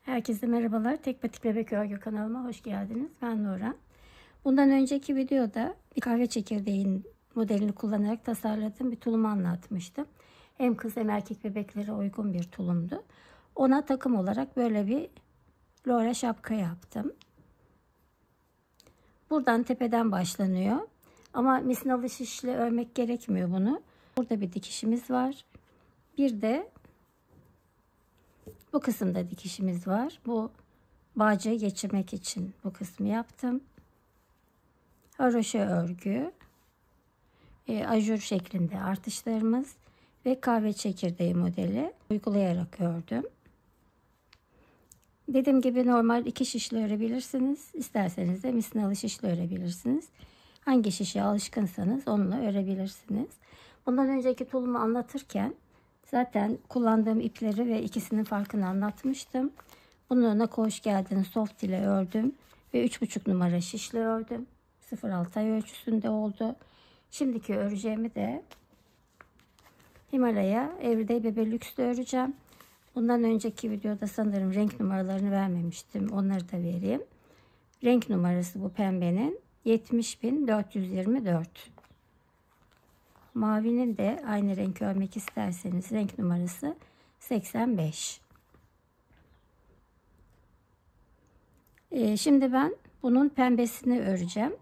Herkese merhabalar. Tek Patik Bebek Örgü kanalıma hoş geldiniz. Ben Nurhan. Bundan önceki videoda bir kahve çekirdeğin modelini kullanarak tasarladığım bir tulumu anlatmıştım. Hem kız hem erkek bebeklere uygun bir tulumdu. Ona takım olarak böyle bir lora şapka yaptım. Buradan tepeden başlanıyor. Ama misinalı şişle örmek gerekmiyor bunu. Burada bir dikişimiz var. Bir de bu kısımda dikişimiz var. Bu bağcığı geçirmek için bu kısmı yaptım. Haroşa örgü, ajur şeklinde artışlarımız ve kahve çekirdeği modeli uygulayarak ördüm. Dediğim gibi normal 2 şişle örebilirsiniz. İsterseniz de misinalı şişle örebilirsiniz. Hangi şişe alışkınsanız onunla örebilirsiniz. Bundan önceki tulumu anlatırken zaten kullandığım ipleri ve ikisinin farkını anlatmıştım. Bunu Nako hoş geldin soft ile ördüm ve 3,5 numara şişle ördüm. 0,6 ay ölçüsünde oldu. Şimdiki öreceğimi de Himalaya Everyday Bebe Luxe'de öreceğim. Bundan önceki videoda sanırım renk numaralarını vermemiştim. Onları da vereyim. Renk numarası bu pembenin 70.424. Mavinin de aynı renk örmek isterseniz renk numarası 85. Şimdi ben bunun pembesini öreceğim.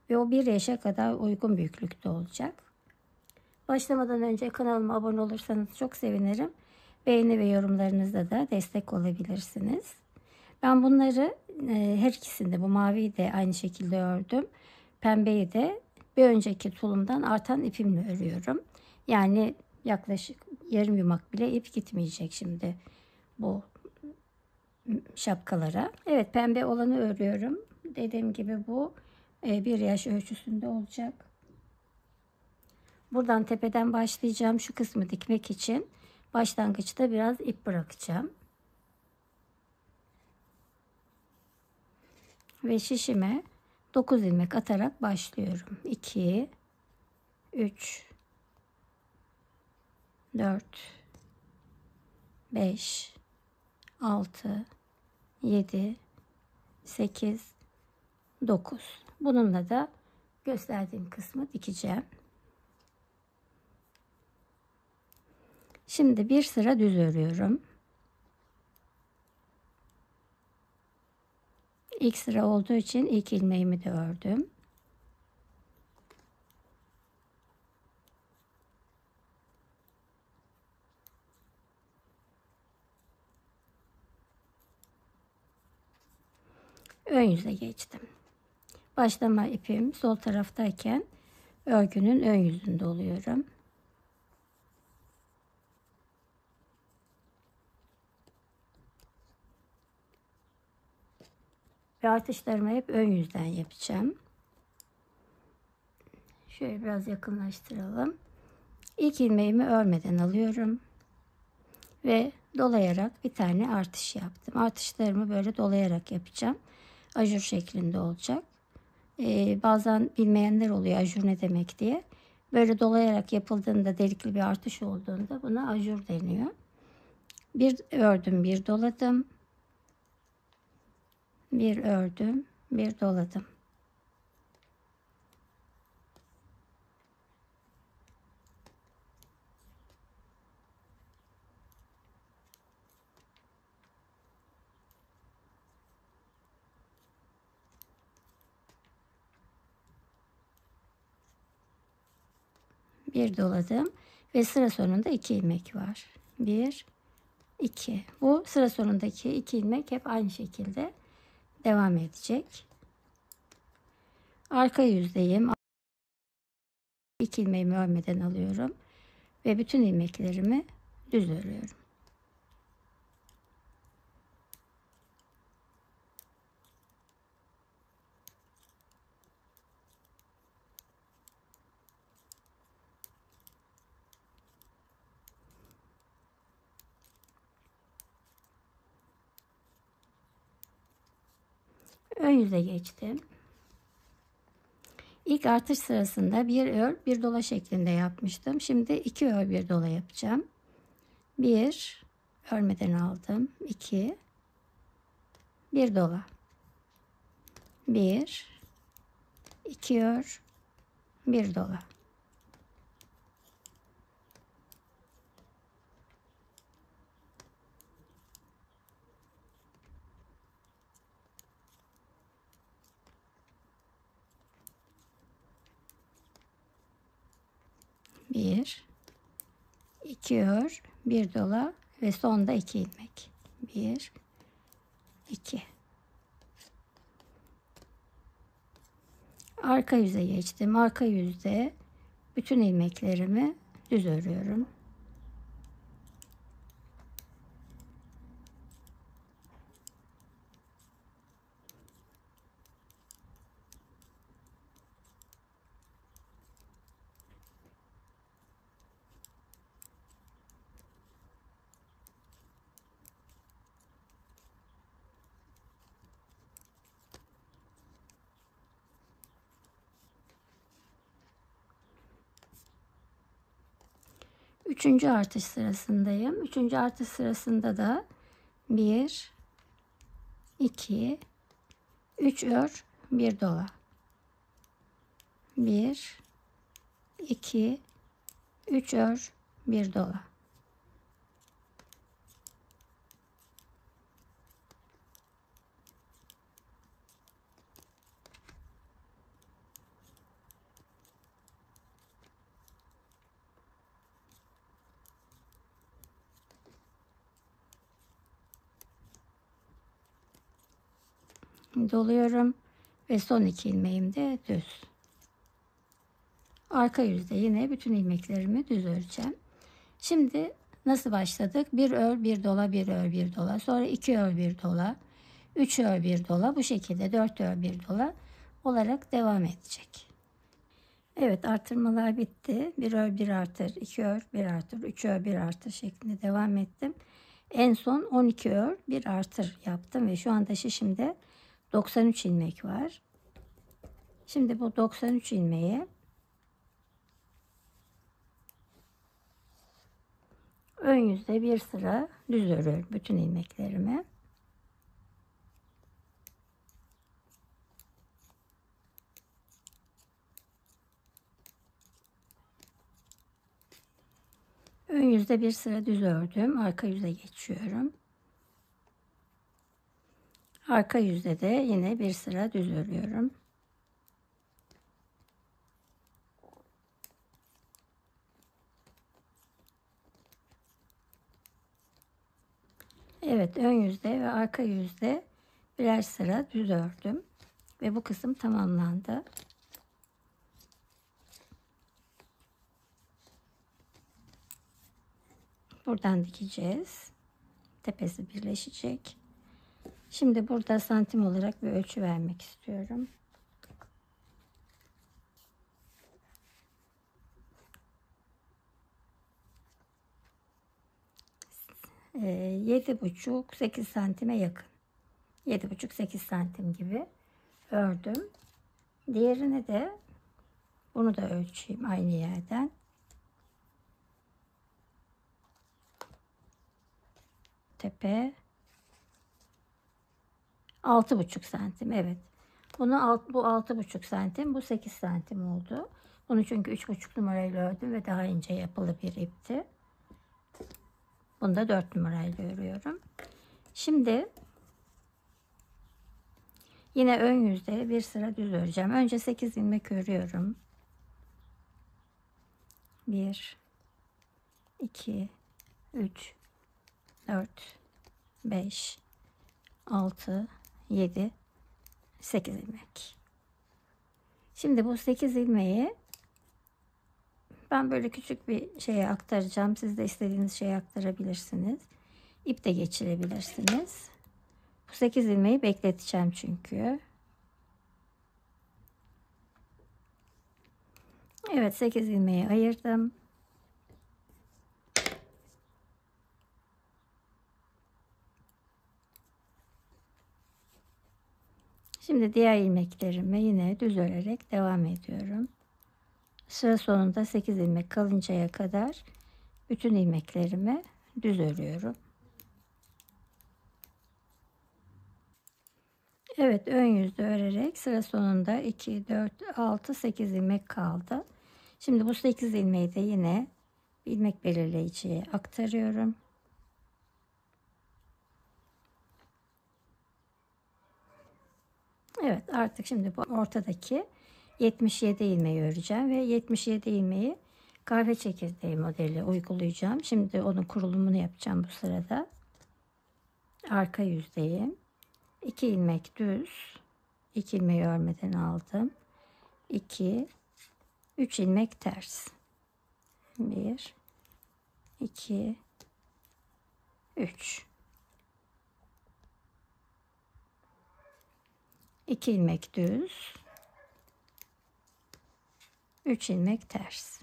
Ve o 1 yaşa kadar uygun büyüklükte olacak. Başlamadan önce kanalıma abone olursanız çok sevinirim. Beğeni ve yorumlarınızla da destek olabilirsiniz. Ben bunları her ikisinde bu maviyi de aynı şekilde ördüm. Pembeyi de bir önceki tulumdan artan ipimle örüyorum. Yani yaklaşık yarım yumak bile ip gitmeyecek şimdi bu şapkalara. Evet, pembe olanı örüyorum. Dediğim gibi bu 1 yaş ölçüsünde olacak. Buradan tepeden başlayacağım. Şu kısmı dikmek için başlangıçta biraz ip bırakacağım. Ve şişime 9 ilmek atarak başlıyorum. 2 3 4 5 6 7 8 9. Bununla da gösterdiğim kısmı dikeceğim. Şimdi bir sıra düz örüyorum. İlk sıra olduğu için ilk ilmeğimi de ördüm. Ön yüze geçtim. Başlama ipim sol taraftayken örgünün ön yüzünde oluyorum. Ve artışlarımı hep ön yüzden yapacağım. Şöyle biraz yakınlaştıralım. İlk ilmeğimi örmeden alıyorum. Ve dolayarak bir tane artış yaptım. Artışlarımı böyle dolayarak yapacağım. Ajur şeklinde olacak. Bazen bilmeyenler oluyor ajur ne demek diye. Böyle dolayarak yapıldığında delikli bir artış olduğunda buna ajur deniyor. Bir ördüm, bir doladım. Bir ördüm, bir doladım. Bir doladım ve sıra sonunda 2 ilmek var. 1 2. Bu sıra sonundaki 2 ilmek hep aynı şekilde devam edecek. Arka yüzdeyim. 2 ilmeğimi örmeden alıyorum ve bütün ilmeklerimi düz örüyorum. Ön yüze geçtim. İlk artış sırasında bir ör bir dola şeklinde yapmıştım. Şimdi 2 ör bir dola yapacağım. 1 örmeden aldım. 2 bir dola. 1, 2 ör, bir dola. Bir, iki ör, bir dola ve sonda 2 ilmek. 1, 2. Arka yüze geçtim. Arka yüzde bütün ilmeklerimi düz örüyorum. Üçüncü artış sırasındayım. Üçüncü artış sırasında da 1, 2, 3 ör, bir dola. 1, 2, 3 ör, bir dola. Doluyorum ve son 2 ilmeğim de düz. Arka yüzde yine bütün ilmeklerimi düz öreceğim. Şimdi nasıl başladık? Bir ör, bir dola, bir ör, bir dola. Sonra 2 ör, bir dola. 3 ör, bir dola. Bu şekilde 4 ör, bir dola olarak devam edecek. Evet, artırmalar bitti. Bir ör, bir artır, 2 ör, bir artır, 3 ör, bir artır şeklinde devam ettim. En son 12 ör, bir artır yaptım ve şu anda şişimde 93 ilmek var. Şimdi bu 93 ilmeği ön yüzde bir sıra düz örüyorum bütün ilmeklerimi. Ön yüzde bir sıra düz ördüm. Arka yüze geçiyorum. Arka yüzde de yine bir sıra düz örüyorum. Evet, ön yüzde ve arka yüzde birer sıra düz ördüm ve bu kısım tamamlandı. Buradan dikeceğiz. Tepesi birleşecek. Şimdi burada santim olarak bir ölçü vermek istiyorum. 7,5-8 santime yakın. 7,5-8 santim gibi ördüm. Diğerini de bunu da ölçeyim aynı yerden. Tepe 6,5 santim. Evet. Bu 6,5 santim. Bu 8 santim oldu. Bunu çünkü 3,5 numarayla ördüm ve daha ince yapılı bir ipti. Bunu da 4 numarayla örüyorum. Şimdi yine ön yüzde bir sıra düz öreceğim. Önce 8 ilmek örüyorum. 1, 2, 3, 4, 5, 6, 7, 8 ilmek. Şimdi bu 8 ilmeği ben böyle küçük bir şeye aktaracağım. Siz de istediğiniz şeye aktarabilirsiniz. İp de geçirebilirsiniz. Bu 8 ilmeği bekleteceğim çünkü. Evet, 8 ilmeği ayırdım. Şimdi diğer ilmeklerimi yine düz örerek devam ediyorum. Sıra sonunda 8 ilmek kalıncaya kadar bütün ilmeklerimi düz örüyorum. Evet, ön yüzde örerek sıra sonunda 2, 4, 6, 8 ilmek kaldı. Şimdi bu 8 ilmeği de yine ilmek belirleyiciye aktarıyorum. Evet, artık şimdi bu ortadaki 77 ilmeği öreceğim ve 77 ilmeği kahve çekirdeği modeli uygulayacağım. Şimdi onun kurulumunu yapacağım bu sırada. Arka yüzdeyim. 2 ilmek düz, 2 ilmeği örmeden aldım. 2, 3 ilmek ters. 1, 2, 3. 2 ilmek düz, 3 ilmek ters.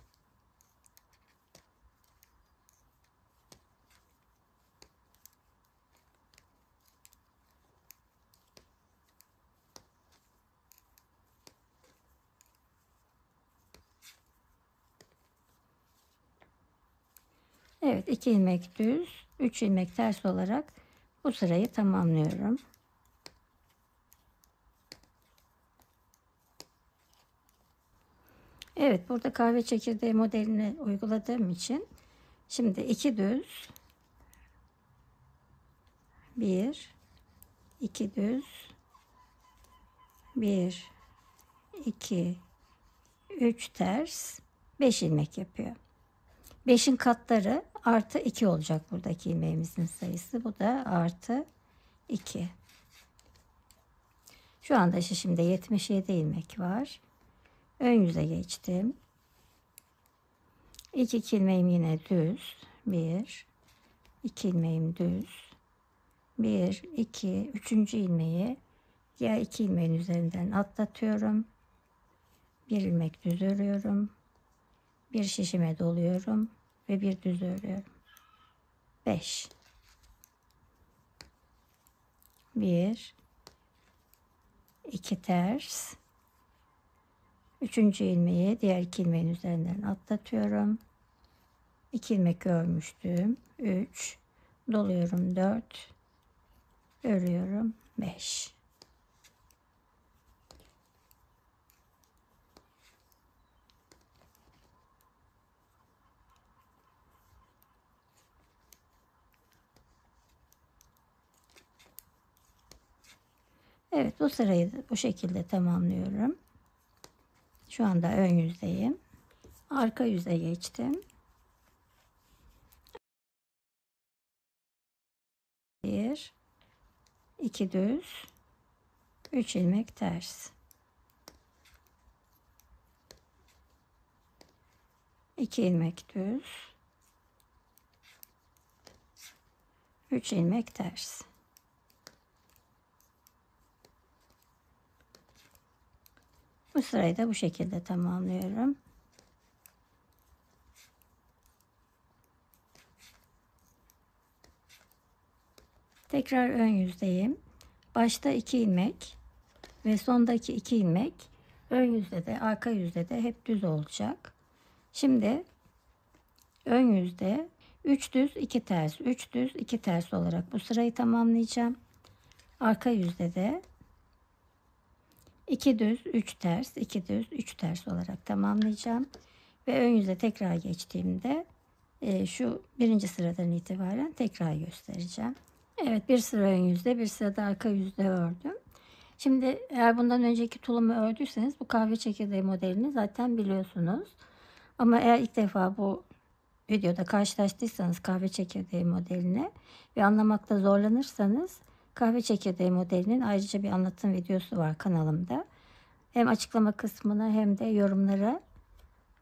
Evet, 2 ilmek düz, 3 ilmek ters olarak bu sırayı tamamlıyorum. Evet, burada kahve çekirdeği modelini uyguladığım için şimdi 2 düz, 1, 2 düz, 1, 2, 3 ters, 5 ilmek yapıyor. 5'in katları artı 2 olacak buradaki ilmeğimizin sayısı. Bu da artı 2. Şu anda şimdi 77 ilmek var. Ön yüze geçtim. İlk ilmeğim yine düz. 1, 2 ilmeğim düz. 1, 2, 3. ilmeği diğer 2 ilmeğin üzerinden atlatıyorum. 1 ilmek düz örüyorum. Bir şişime doluyorum ve bir düz örüyorum. 5. 1, 2 ters. 3. ilmeği diğer 2 ilmeğin üzerinden atlatıyorum. 2 ilmek örmüştüm. 3, doluyorum 4, örüyorum 5. Evet, bu sırayı bu şekilde tamamlıyorum. Şu anda ön yüzdeyim. Arka yüze geçtim. 1, 2 düz, 3 ilmek ters. 2 ilmek düz, 3 ilmek ters. Bu sırayı da bu şekilde tamamlıyorum. Tekrar ön yüzdeyim. Başta 2 ilmek ve sondaki 2 ilmek ön yüzde de arka yüzde de hep düz olacak. Şimdi ön yüzde 3 düz 2 ters, 3 düz 2 ters olarak bu sırayı tamamlayacağım. Arka yüzde de 2 düz 3 ters, 2 düz 3 ters olarak tamamlayacağım. Ve ön yüze tekrar geçtiğimde şu birinci sıradan itibaren tekrar göstereceğim. Evet, bir sıra ön yüzde, bir sıra da arka yüzde ördüm. Şimdi eğer bundan önceki tulumu ördüyseniz bu kahve çekirdeği modelini zaten biliyorsunuz. Ama eğer ilk defa bu videoda karşılaştıysanız kahve çekirdeği modeline ve anlamakta zorlanırsanız kahve çekirdeği modelinin ayrıca bir anlatım videosu var kanalımda. Hem açıklama kısmına hem de yorumlara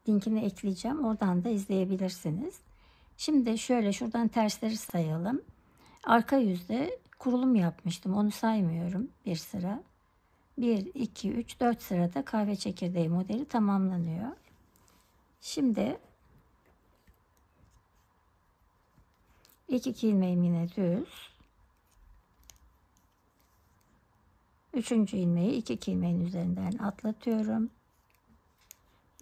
linkini ekleyeceğim. Oradan da izleyebilirsiniz. Şimdi şöyle şuradan tersleri sayalım. Arka yüzde kurulum yapmıştım. Onu saymıyorum bir sıra. 1, 2, 3, 4 sırada kahve çekirdeği modeli tamamlanıyor. Şimdi ilk 2 ilmeğim yine düz. 3. ilmeği ilk ilmeğin üzerinden atlatıyorum.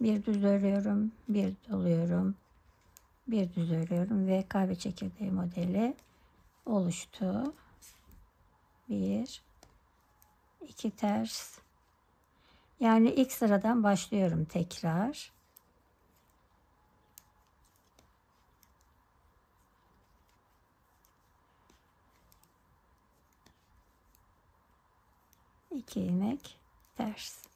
Bir düz örüyorum, bir doluyorum, bir düz örüyorum ve kahve çekirdeği modeli oluştu. 1, 2 ters. Yani ilk sıradan başlıyorum tekrar. İki ilmek ters.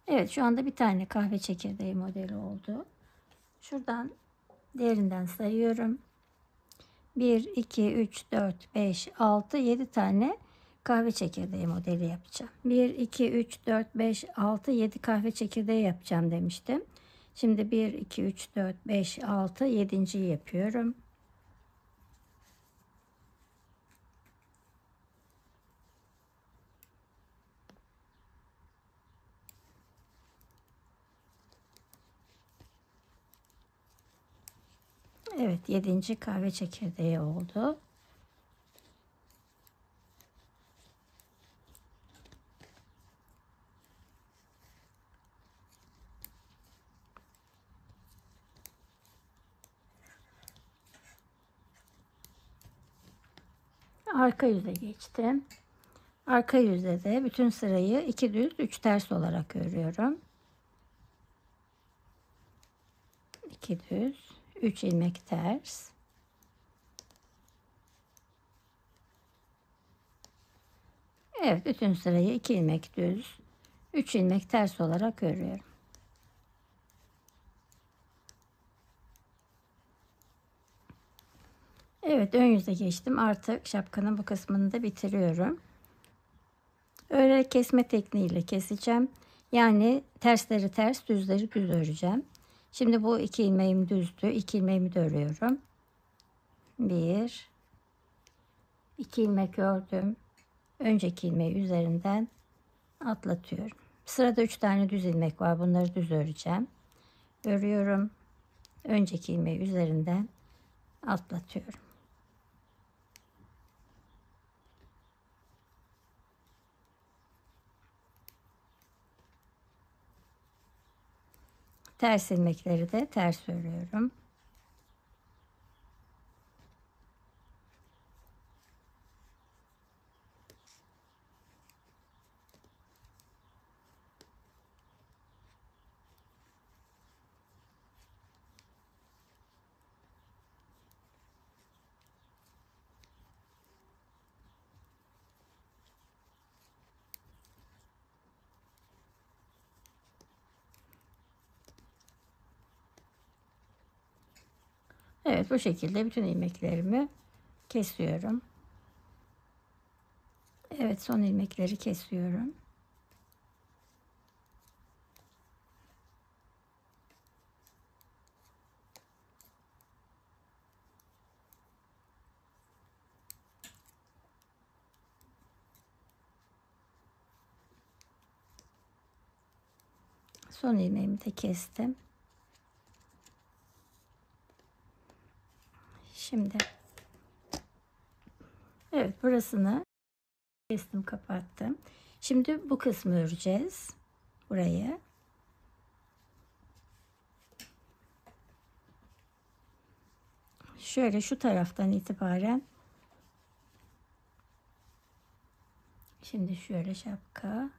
Evet, şu anda bir tane kahve çekirdeği modeli oldu. Şuradan diğerinden sayıyorum. 1, 2, 3, 4, 5, 6, 7 tane kahve çekirdeği modeli yapacağım. 1, 2, 3, 4, 5, 6, 7 kahve çekirdeği yapacağım demiştim. Şimdi 1, 2, 3, 4, 5, 6, 7.'yi yapıyorum. Evet, 7. kahve çekirdeği oldu. Arka yüze geçtim. Arka yüzde de bütün sırayı 2 düz 3 ters olarak örüyorum. 2 düz 3 ilmek ters. Evet, bütün sırayı 2 ilmek düz 3 ilmek ters olarak örüyorum. Evet, ön yüze geçtim. Artık şapkanın bu kısmını da bitiriyorum. Örerek kesme tekniğiyle keseceğim. Yani tersleri ters, düzleri düz öreceğim. Şimdi bu 2 ilmeğim düzdü. 2 ilmeğimi de örüyorum. 1 2 ilmek ördüm. Önceki ilmeği üzerinden atlatıyorum. Sırada 3 tane düz ilmek var. Bunları düz öreceğim. Örüyorum. Önceki ilmeği üzerinden atlatıyorum. Ters ilmekleri de ters örüyorum. Evet, bu şekilde bütün ilmeklerimi kesiyorum. Evet, son ilmekleri kesiyorum. Son ilmeğimi de kestim. Şimdi evet, burasını kestim, kapattım. Şimdi bu kısmı öreceğiz. Burayı. Şöyle şu taraftan itibaren şimdi şöyle şapka.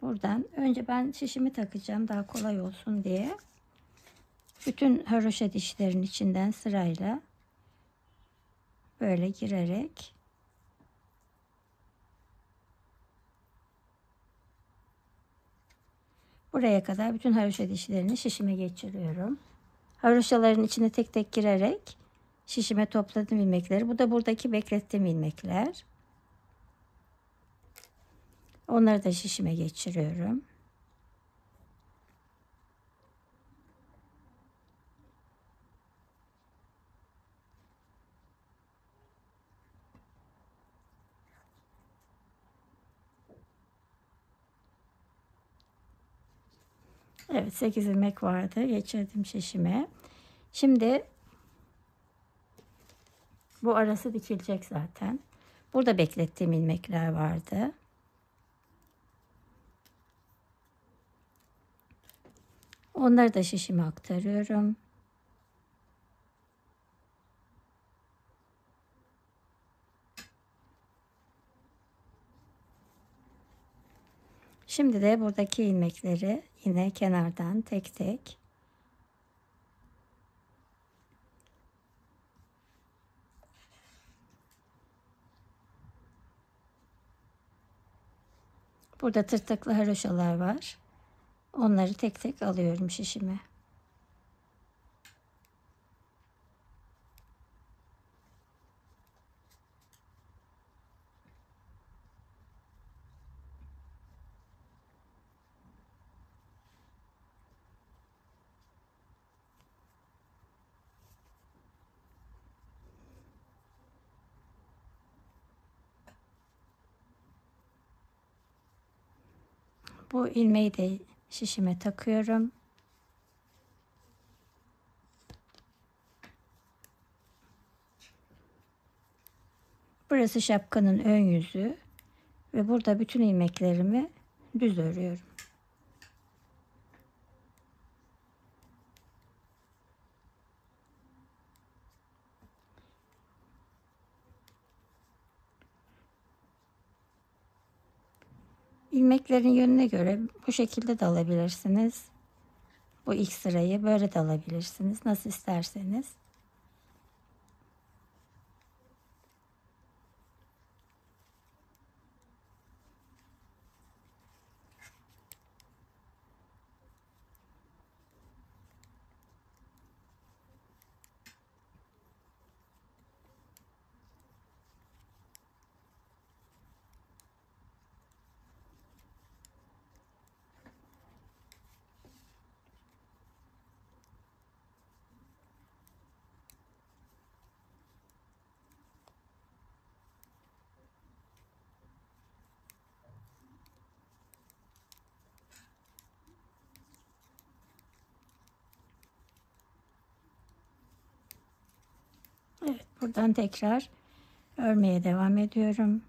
Buradan önce ben şişimi takacağım daha kolay olsun diye. Bütün haroşa dişlerin içinden sırayla böyle girerek buraya kadar bütün haroşa dişlerini şişime geçiriyorum. Haroşaların içine tek tek girerek şişime topladım ilmekleri. Bu da buradaki beklettiğim ilmekler. Onları da şişime geçiriyorum. Evet, 8 ilmek vardı. Geçirdim şişime. Şimdi Bu arası dikilecek zaten. Burada beklettiğim ilmekler vardı. Onları da şişime aktarıyorum. Şimdi de buradaki ilmekleri yine kenardan tek tek burada tırtıklı haroşalar var. Onları tek tek alıyorum şişime. Bu ilmeği de şişime takıyorum. Burası şapkanın ön yüzü ve burada bütün ilmeklerimi düz örüyorum. İlmeklerin yönüne göre bu şekilde de alabilirsiniz. Bu ilk sırayı böyle de alabilirsiniz. Nasıl isterseniz. Evet, buradan tekrar örmeye devam ediyorum.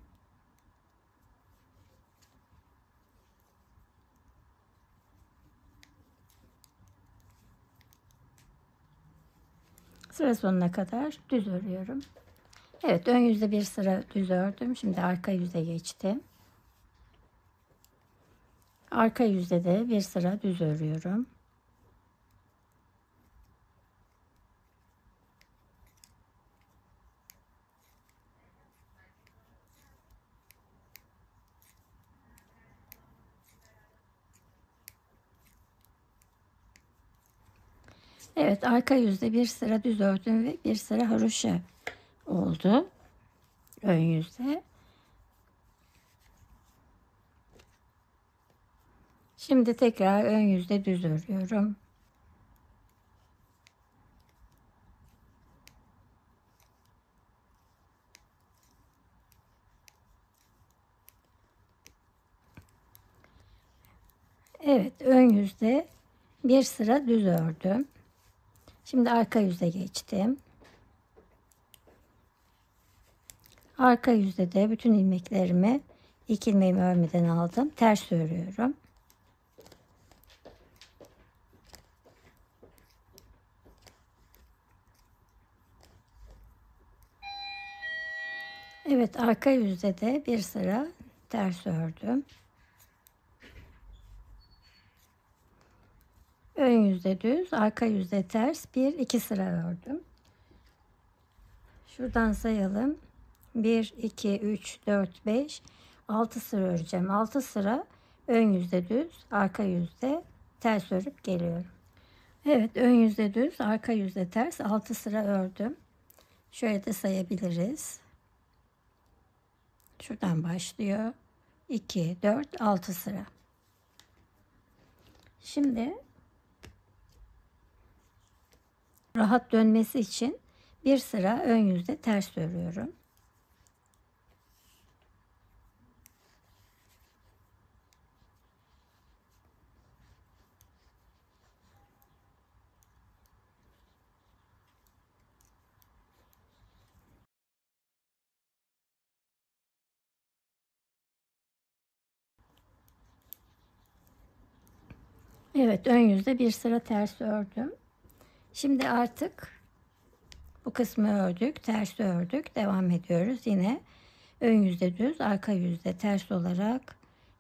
Sıra sonuna kadar düz örüyorum. Evet, ön yüzde bir sıra düz ördüm. Şimdi arka yüze geçtim. Arka yüzde de bir sıra düz örüyorum. Evet, arka yüzde bir sıra düz ördüm ve bir sıra haroşa oldu ön yüzde. Şimdi tekrar ön yüzde düz örüyorum. Evet, ön yüzde bir sıra düz ördüm. Şimdi arka yüze geçtim. Arka yüzde de bütün ilmeklerimi ilk ilmeğimi örmeden aldım. Ters örüyorum. Evet, arka yüzde de bir sıra ters ördüm. Ön yüzde düz, arka yüzde ters, bir iki sıra ördüm. Şuradan sayalım. 1 2 3 4 5 6 sıra öreceğim. 6 sıra ön yüzde düz, arka yüzde ters örüp geliyorum. Evet, ön yüzde düz, arka yüzde ters 6 sıra ördüm. Şöyle de sayabiliriz. Şuradan başlıyor. 2 4 6 sıra. Şimdi rahat dönmesi için bir sıra ön yüzde ters örüyorum. Evet, ön yüzde bir sıra ters ördüm. Şimdi artık bu kısmı ördük, tersi ördük. Devam ediyoruz. Yine ön yüzde düz, arka yüzde ters olarak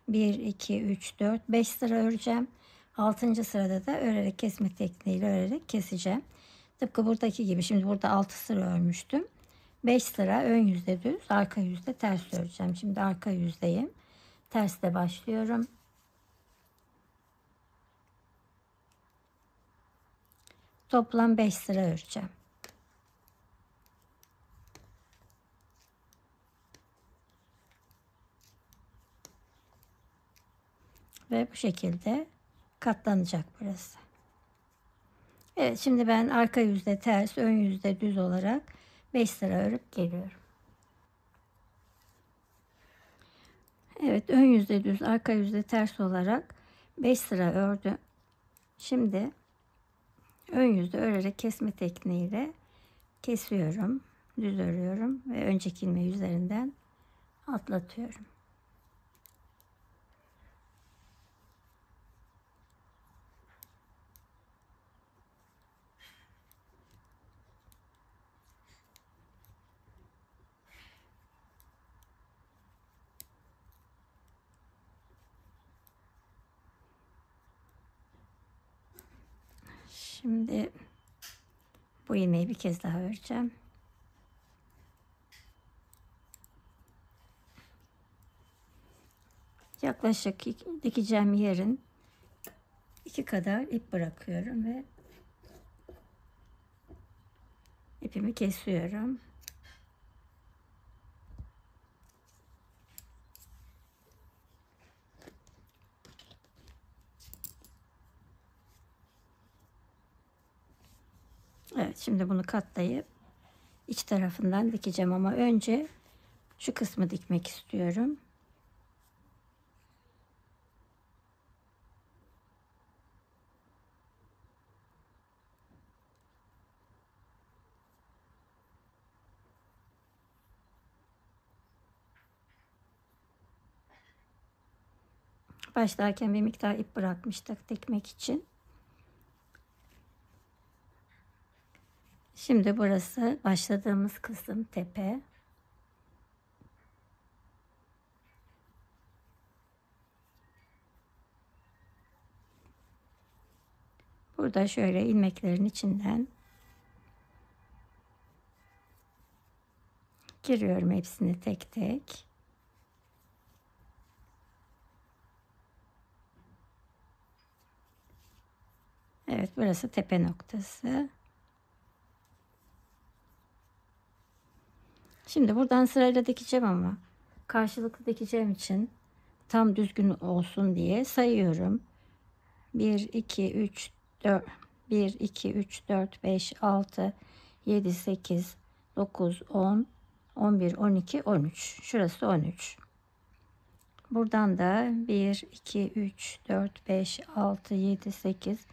1, 2, 3, 4, 5 sıra öreceğim. 6. sırada da örerek kesme tekniğiyle örerek keseceğim. Tıpkı buradaki gibi. Şimdi burada 6 sıra örmüştüm. 5 sıra ön yüzde düz, arka yüzde ters öreceğim. Şimdi arka yüzdeyim. Tersle başlıyorum. Toplam 5 sıra öreceğim. Ve bu şekilde katlanacak burası. Evet, şimdi ben arka yüzde ters, ön yüzde düz olarak 5 sıra örüp geliyorum. Evet, ön yüzde düz, arka yüzde ters olarak 5 sıra ördüm. Şimdi ön yüzde örerek kesme tekniğiyle kesiyorum, düz örüyorum ve önceki ilmeği üzerinden atlatıyorum. Şimdi bu ilmeği bir kez daha öreceğim. Yaklaşık dikeceğim yerin 2 kadar ip bırakıyorum ve ipimi kesiyorum. Evet, şimdi bunu katlayıp iç tarafından dikeceğim ama önce şu kısmı dikmek istiyorum. Başlarken bir miktar ip bırakmıştık dikmek için. Şimdi burası başladığımız kısım, tepe. Burada şöyle ilmeklerin içinden giriyorum hepsini tek tek. Evet, burası tepe noktası. Şimdi buradan sırayla dikeceğim ama karşılıklı dikeceğim için tam düzgün olsun diye sayıyorum. 1, 2, 3, 4, 1, 2, 3, 4, 5, 6, 7, 8, 9, 10, 11, 12, 13. Şurası 13. Buradan da 1, 2, 3, 4, 5, 6, 7, 8,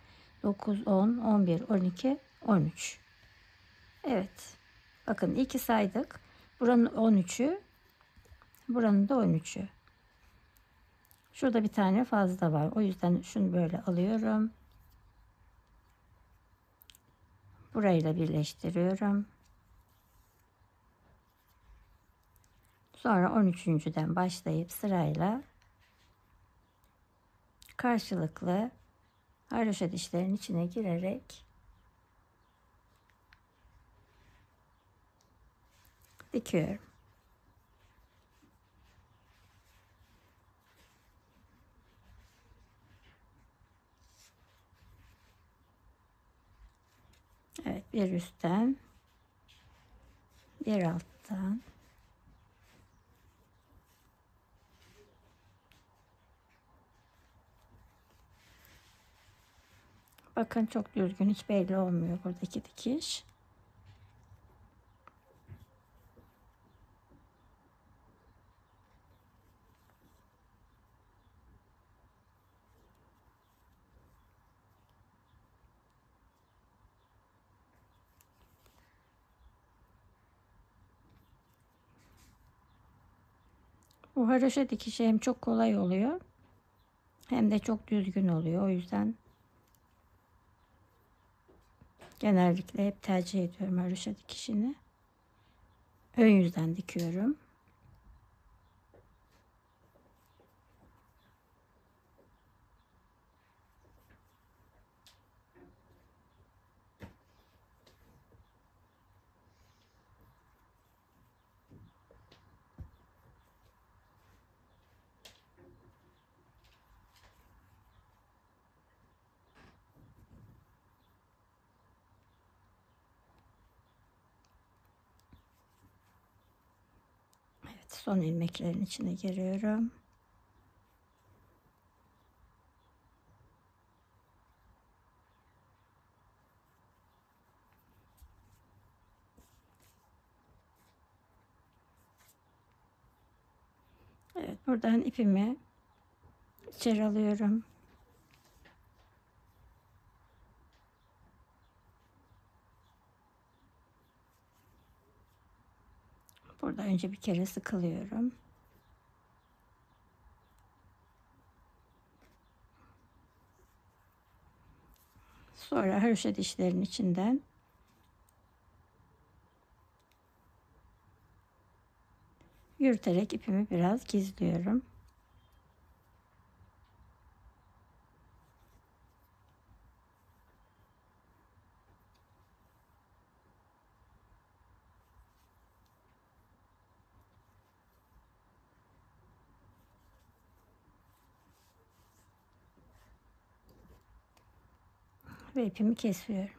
9, 10, 11, 12, 13. Evet. Bakın 2 saydık. Buranın 13'ü, buranın da 13'ü. Şurada bir tane fazla var. O yüzden şunu böyle alıyorum. Burayla birleştiriyorum. Sonra 13.'den başlayıp sırayla karşılıklı haroşa dişlerin içine girerek dikiyorum. Evet, bir üstten, bir alttan. Bakın çok düzgün, hiç belli olmuyor buradaki dikiş. Bu haroşa dikişi hem çok kolay oluyor hem de çok düzgün oluyor. O yüzden Genellikle hep tercih ediyorum haroşa dikişini. Ön yüzden dikiyorum. Evet, son ilmeklerin içine giriyorum. Evet, buradan ipimi içeri alıyorum. Burada önce bir kere sıkılıyorum. Sonra haroşa dişlerin içinden yürüterek ipimi biraz gizliyorum. Ve ipimi kesiyorum.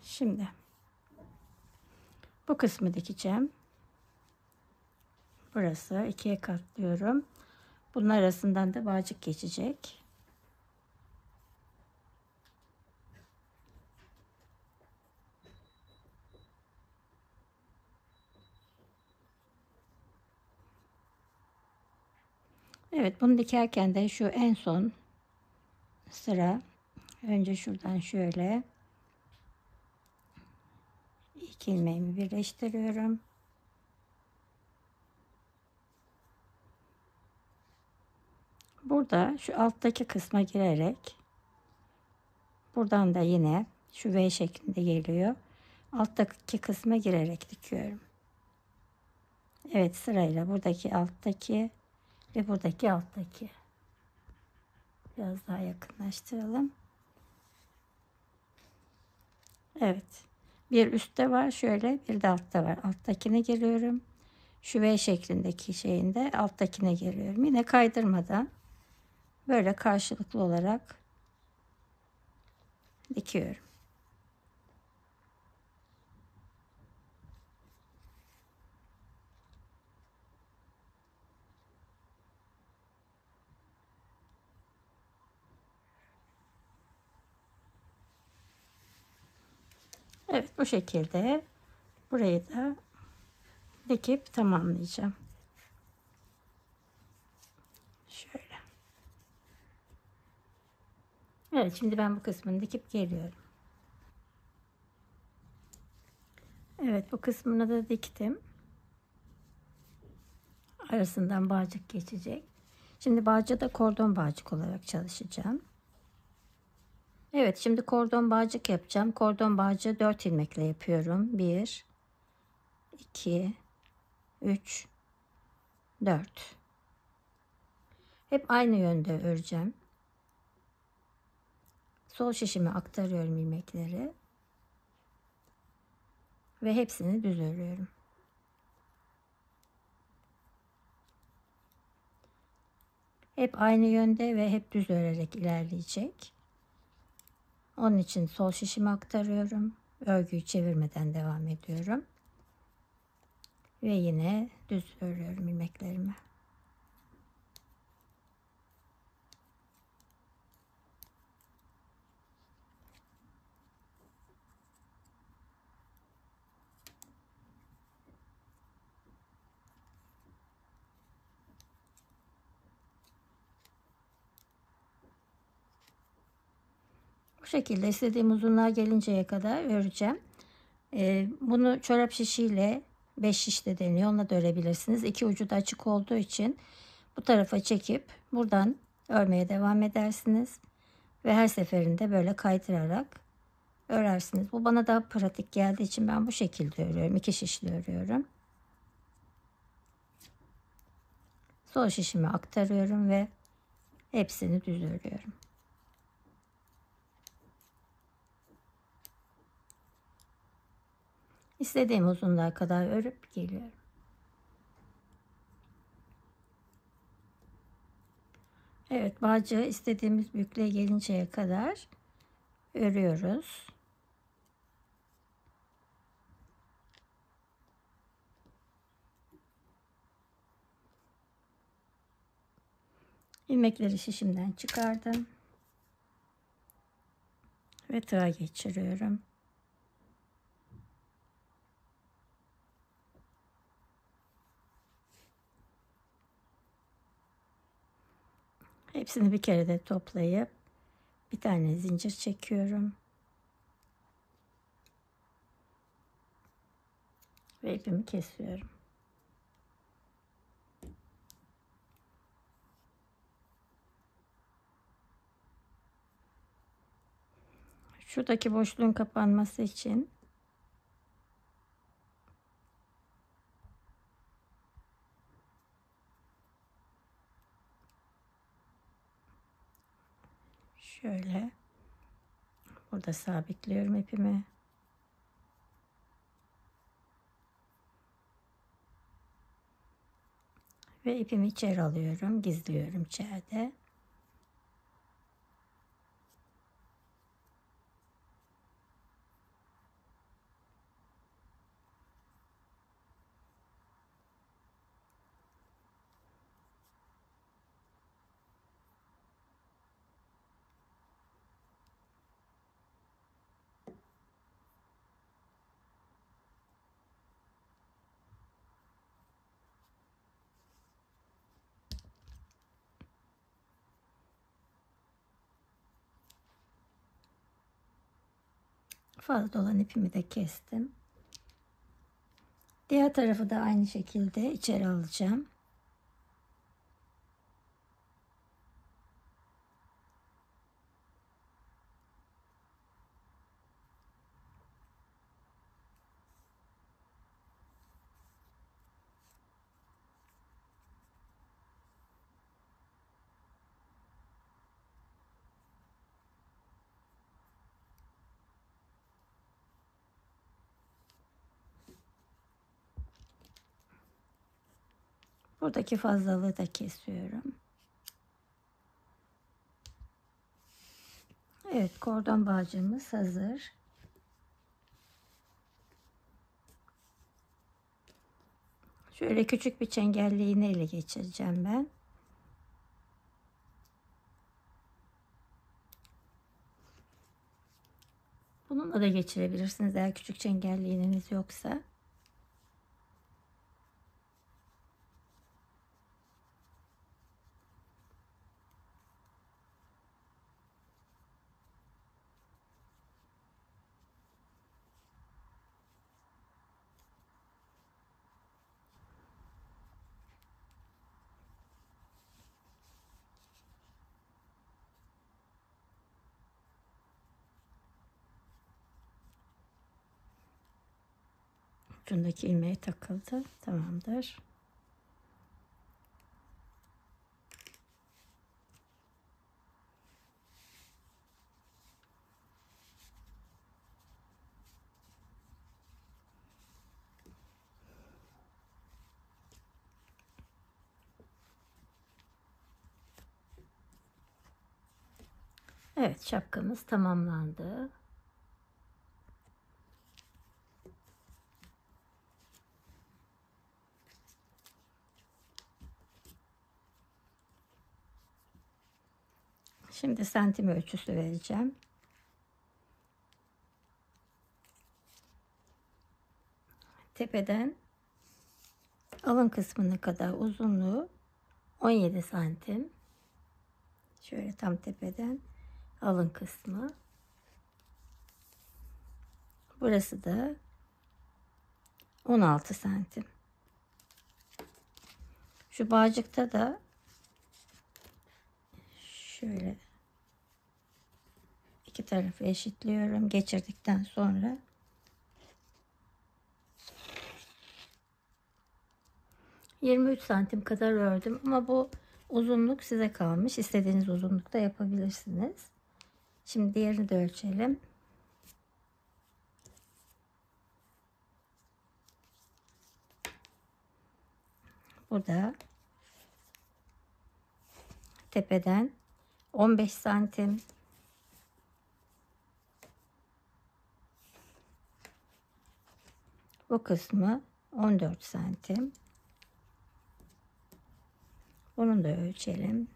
Şimdi bu kısmı dikeceğim. Burası ikiye katlıyorum. Bunun arasından da bağcık geçecek. Evet, bunu dikerken de şu en son sıra, önce şuradan şöyle iki ilmeğimi birleştiriyorum. Burada şu alttaki kısma girerek buradan da yine şu V şeklinde geliyor. Alttaki kısma girerek dikiyorum. Evet, sırayla buradaki alttaki ve buradaki alttaki. Biraz daha yakınlaştıralım. Evet. Bir üstte var şöyle, bir de altta var. Alttakine geliyorum. Şu V şeklindeki şeyinde alttakine geliyorum. Yine kaydırmadan böyle karşılıklı olarak dikiyorum. Evet, bu şekilde burayı da dikip tamamlayacağım. Şöyle. Evet, şimdi ben bu kısmını dikip geliyorum. Evet, bu kısmını da diktim. Arasından bağcık geçecek. Şimdi bağcığı da kordon bağcık olarak çalışacağım. Evet, şimdi kordon bağcık yapacağım. Kordon bağcığı 4 ilmekle yapıyorum. 1 2 3 4. Hep aynı yönde öreceğim. Sol şişime aktarıyorum ilmekleri ve hepsini düz örüyorum. Hep aynı yönde ve hep düz örerek ilerleyecek. Onun için sol şişime aktarıyorum. Örgüyü çevirmeden devam ediyorum. Ve yine düz örüyorum ilmeklerimi. Bu şekilde istediğim uzunluğa gelinceye kadar öreceğim. Bunu çorap şişiyle 5 şiş de deniyor. Onunla da örebilirsiniz. İki ucu da açık olduğu için bu tarafa çekip buradan örmeye devam edersiniz. Ve her seferinde böyle kaydırarak örersiniz. Bu bana daha pratik geldiği için ben bu şekilde örüyorum. 2 şişli örüyorum. Sol şişimi aktarıyorum ve hepsini düz örüyorum. İstediğim uzunluğa kadar örüp geliyorum. Evet, bağcığı istediğimiz büyüklüğe gelinceye kadar örüyoruz. İlmekleri şişimden çıkardım ve tığa geçiriyorum. Hepsini bir kere de toplayıp bir tane zincir çekiyorum ve ipimi kesiyorum. Şuradaki boşluğun kapanması için şöyle burada sabitliyorum ipimi. Ve ipimi içeri alıyorum, gizliyorum içeride. Fazla olan ipimi de kestim. Diğer tarafı da aynı şekilde içeri alacağım. Buradaki fazlalığı da kesiyorum. Evet, kordon bağcığımız hazır. Şöyle küçük bir çengelli iğne ile geçireceğim ben. Bununla da geçirebilirsiniz eğer küçük çengelli iğneniz yoksa. Ucundaki ilmeğe takıldı. Tamamdır. Evet, şapkamız tamamlandı. Şimdi santim ölçüsü vereceğim. Tepeden alın kısmına kadar uzunluğu 17 santim. Şöyle tam tepeden alın kısmı. Burası da 16 santim. Şu bağcıkta da Şöyle iki tarafı eşitliyorum. Geçirdikten sonra ...23 santim kadar ördüm ama bu uzunluk size kalmış. İstediğiniz uzunlukta yapabilirsiniz. Şimdi diğerini de ölçelim. Bu da tepeden 15 santim. Bu kısmı 14 santim. Bunu da ölçelim.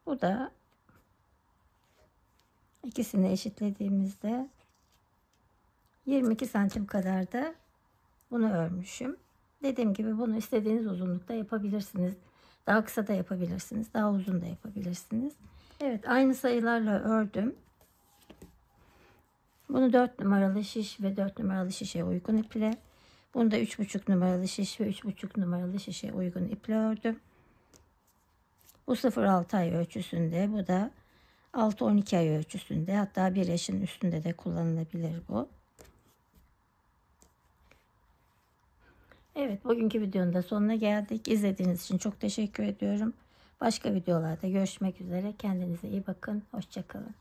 Bu da ikisini eşitlediğimizde 22 santim kadar da bunu örmüşüm. Dediğim gibi bunu istediğiniz uzunlukta yapabilirsiniz. Daha kısa da yapabilirsiniz. Daha uzun da yapabilirsiniz. Evet, aynı sayılarla ördüm. Bunu 4 numaralı şiş ve 4 numaralı şişe uygun iple. Bunu da 3,5 numaralı şiş ve 3,5 numaralı şişe uygun iple ördüm. Bu 0-6 ay ölçüsünde. Bu da 6-12 ay ölçüsünde. Hatta 1 yaşın üstünde de kullanılabilir bu. Evet, bugünkü videonun da sonuna geldik. İzlediğiniz için çok teşekkür ediyorum. Başka videolarda görüşmek üzere. Kendinize iyi bakın. Hoşça kalın.